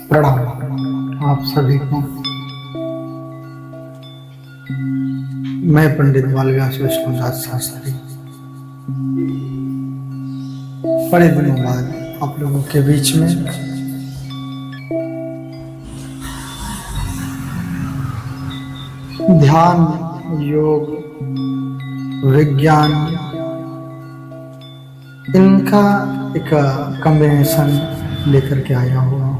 प्रणाम आप सभी को। मैं पंडित बालव्यास विष्णुदास शास्त्री बड़े दिनों बाद आप लोगों के बीच में ध्यान, योग, विज्ञान इनका एक कॉम्बिनेशन लेकर के आया हुआ हूँ।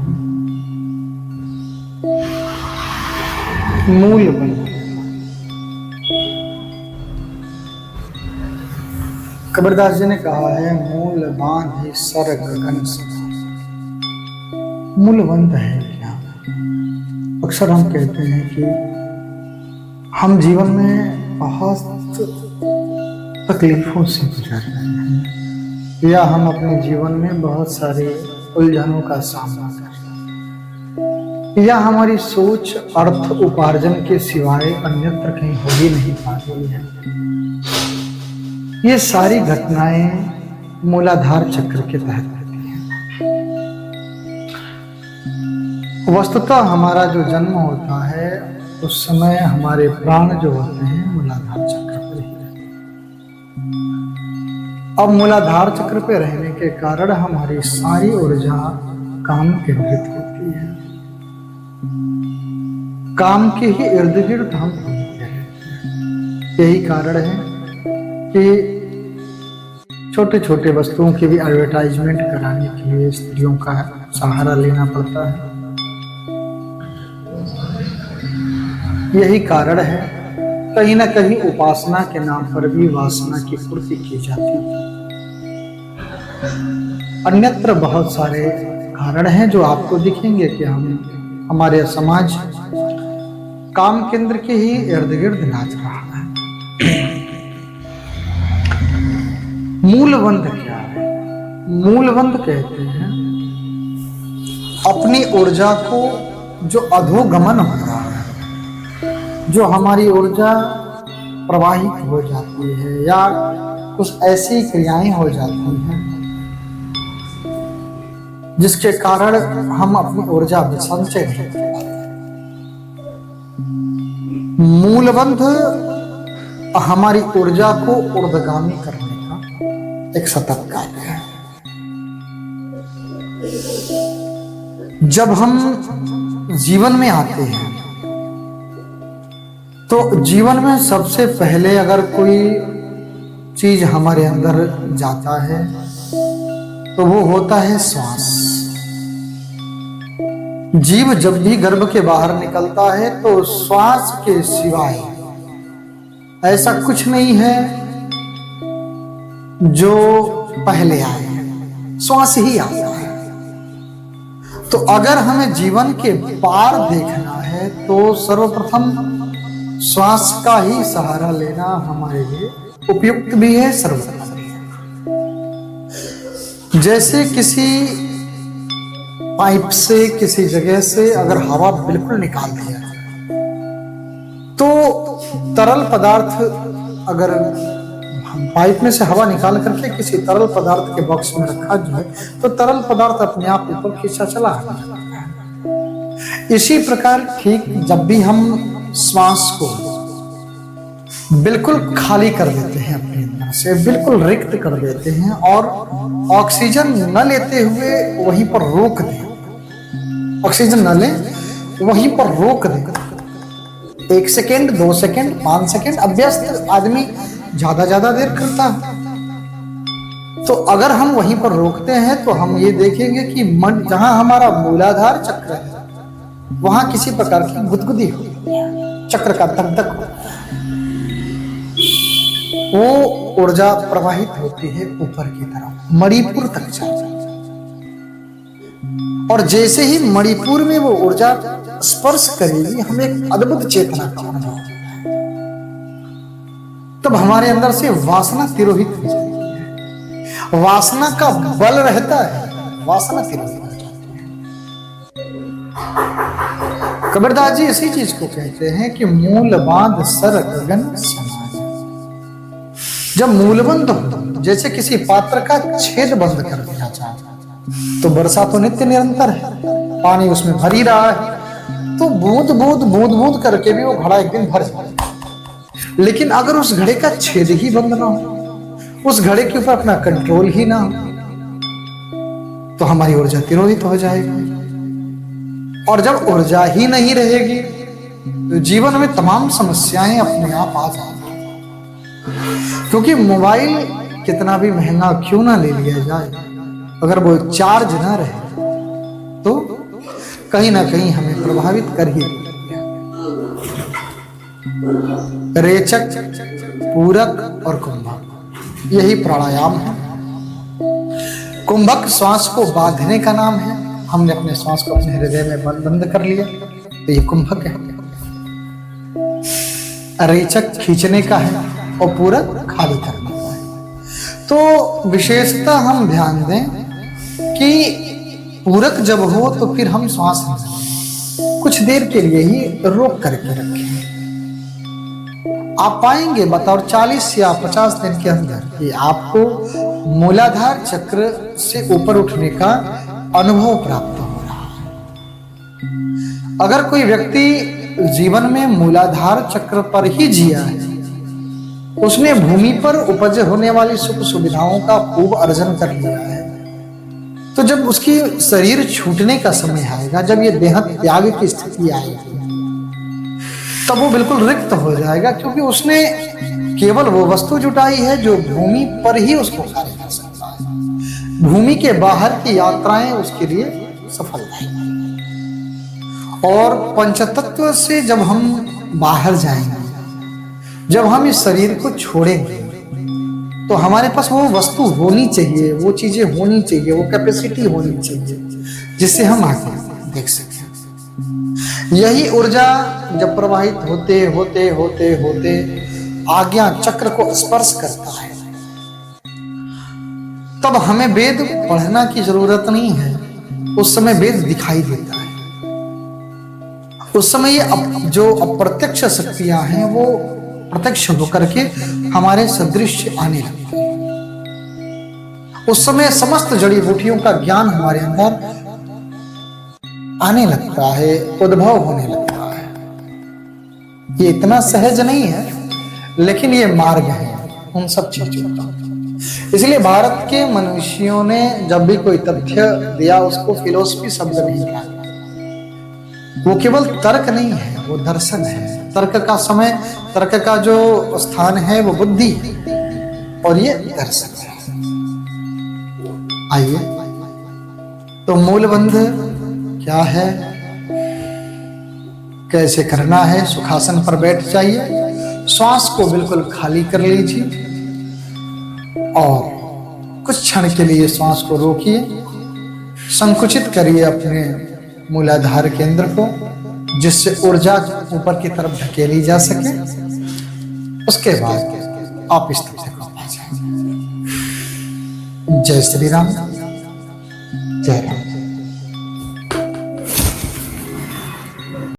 मूल बंध। कबीरदास जी ने कहा है, मूल बांध सर गगन समान। मूल बंध है क्या? अक्सर हम कहते हैं कि हम जीवन में बहुत तकलीफों से गुजर रहे हैं या हम अपने जीवन में बहुत सारे उलझनों का सामना कर रहे हैं या हमारी सोच अर्थ उपार्जन के सिवाय अन्यत्र कहीं हो ही नहीं पा रही है। ये सारी घटनाएं मूलाधार चक्र के तहत होती हैं। वस्तुतः हमारा जो जन्म होता है उस समय हमारे प्राण जो होते हैं मूलाधार चक्र पर ही रहते हैं। अब मूलाधार चक्र पे रहने के कारण हमारी सारी ऊर्जा काम केंद्रित होती है। काम के ही इर्द गिर्द हम घूमते हैं। यही कारण है कि छोटे छोटे वस्तुओं की भी एडवर्टाइजमेंट कराने के लिए स्त्रियों का सहारा लेना पड़ता है। यही कारण है कहीं ना कहीं उपासना के नाम पर भी वासना की पूर्ति की जाती है। अन्यत्र बहुत सारे कारण हैं जो आपको दिखेंगे कि हमारे समाज काम केंद्र के ही इर्द गिर्द नाच रहा है। मूलबंध क्या है? मूलबंध कहते हैं अपनी ऊर्जा को जो अधोगमन हो रहा है, जो हमारी ऊर्जा प्रवाहित हो जाती है या कुछ ऐसी क्रियाएं हो जाती हैं जिसके कारण हम अपनी ऊर्जा संचय नहीं कर पाते। मूलबंध हमारी ऊर्जा को ऊर्ध्वगामी करने का एक सतत कार्य है। जब हम जीवन में आते हैं तो जीवन में सबसे पहले अगर कोई चीज हमारे अंदर जाता है तो वो होता है श्वास। जीव जब भी गर्भ के बाहर निकलता है तो श्वास के सिवाय ऐसा कुछ नहीं है जो पहले आए, श्वास ही आता है। तो अगर हमें जीवन के पार देखना है तो सर्वप्रथम श्वास का ही सहारा लेना हमारे लिए उपयुक्त भी है, सर्वोत्तम भी है। जैसे किसी पाइप से किसी जगह से अगर हवा बिल्कुल निकाल दिया तो तरल पदार्थ, अगर पाइप में से हवा निकाल करके किसी तरल पदार्थ के बॉक्स में रखा जो है तो तरल पदार्थ अपने आप ऊपर खींचा चला आता है। इसी प्रकार ठीक जब भी हम श्वास को बिल्कुल खाली कर देते हैं, अपने अंदर से बिल्कुल रिक्त कर देते हैं और ऑक्सीजन न लेते हुए वहीं पर रोक दें, ऑक्सीजन न ले वहीं पर रोक दें 1 सेकेंड 2 सेकेंड 5 सेकेंड, अभ्यस्त आदमी ज्यादा देर करता है। तो अगर हम वहीं पर रोकते हैं तो हम ये देखेंगे कि मन जहां हमारा मूलाधार चक्र है वहां किसी प्रकार की गुदगुदी हो, चक्र का धक-धक हो, वो ऊर्जा प्रवाहित होती है ऊपर की तरफ, मणिपुर तक जाती है। और जैसे ही मणिपुर में वो ऊर्जा स्पर्श करेगी हमें एक अद्भुत चेतना का अनुभव होगा। तब हमारे अंदर से वासना तिरोहित हो जाती है। वासना का बल रहता है, वासना तिरोहित हो जाती है। कबीरदास जी इसी चीज को कहते हैं कि मूल बांध सर गगन समान। जब मूलबंध हो, जैसे किसी पात्र का छेद बंद कर दिया जाए तो वर्षा तो नित्य निरंतर है, पानी उसमें भर ही रहा है, तो बूंद बूंद बूंद बूंद करके भी वो घड़ा एक दिन भर जाएगा। लेकिन अगर उस घड़े का छेद ही बंद ना हो, उस घड़े के ऊपर अपना कंट्रोल ही ना हो, तो हमारी ऊर्जा तिरोहित हो जाएगी। और जब ऊर्जा ही नहीं रहेगी तो जीवन में तमाम समस्याएं अपने आप आ जाएंगी। क्योंकि मोबाइल कितना भी महंगा क्यों ना ले लिया जाए, अगर वो चार्ज ना रहे तो कहीं ना कहीं हमें प्रभावित कर ही देगा। रेचक, पूरक और कुंभक, यही प्राणायाम है। कुंभक श्वास को बांधने का नाम है, हमने अपने श्वास को अपने हृदय में बंद कर लिया तो ये कुंभक है। रेचक खींचने का है और पूरक खाली करने का है। तो विशेषता हम ध्यान दें कि पूरक जब हो तो फिर हम श्वास कुछ देर के लिए ही रोक करके रखें। आप पाएंगे बतौर 40 या 50 दिन के अंदर कि आपको मूलाधार चक्र से ऊपर उठने का अनुभव प्राप्त हो रहा है। अगर कोई व्यक्ति जीवन में मूलाधार चक्र पर ही जिया है, उसने भूमि पर उपज होने वाली सुख सुविधाओं का खूब अर्जन कर लिया है, तो जब उसकी शरीर छूटने का समय आएगा, जब ये देह त्याग की स्थिति आएगी, तब वो बिल्कुल रिक्त हो जाएगा। क्योंकि उसने केवल वो वस्तु जुटाई है जो भूमि पर ही उसको कार्य कर सकता है। भूमि के बाहर की यात्राएं उसके लिए सफल रहेंगी। और पंचतत्व से जब हम बाहर जाएंगे, जब हम इस शरीर को छोड़ेंगे, तो हमारे पास वो वस्तु होनी चाहिए, वो चीजें होनी चाहिए, वो कैपेसिटी होनी चाहिए जिससे हम आगे देख सकें। यही ऊर्जा जब प्रवाहित होते होते होते होते आज्ञा चक्र को स्पर्श करता है, तब हमें वेद पढ़ना की जरूरत नहीं है। उस समय वेद दिखाई देता है। उस समय ये जो अप्रत्यक्ष शक्तियां हैं वो प्रत्यक्ष होकर के हमारे सदृश आने लगते हैं। उस समय समस्त जड़ी बूटियों का ज्ञान हमारे अंदर आने लगता है, उद्भव होने लगता है। ये इतना सहज नहीं है, लेकिन ये मार्ग है उन सब चीजों का। इसलिए भारत के मनुष्यों ने जब भी कोई तथ्य दिया, उसको फिलोसफी शब्द नहीं कहा। वो केवल तर्क नहीं है, वो दर्शन है। तर्क का समय, तर्क का जो स्थान है वो बुद्धि है, और ये दर्शन है। आइए, तो मूलबंध क्या है, कैसे करना है। सुखासन पर बैठ जाइए, श्वास को बिल्कुल खाली कर लीजिए और कुछ क्षण के लिए श्वास को रोकिए, संकुचित करिए अपने मूलाधार केंद्र को, जिससे ऊर्जा ऊपर की तरफ धकेली जा सके। उसके बाद आप इस तरह से आ जाएंगे। जय श्री राम, जय राम।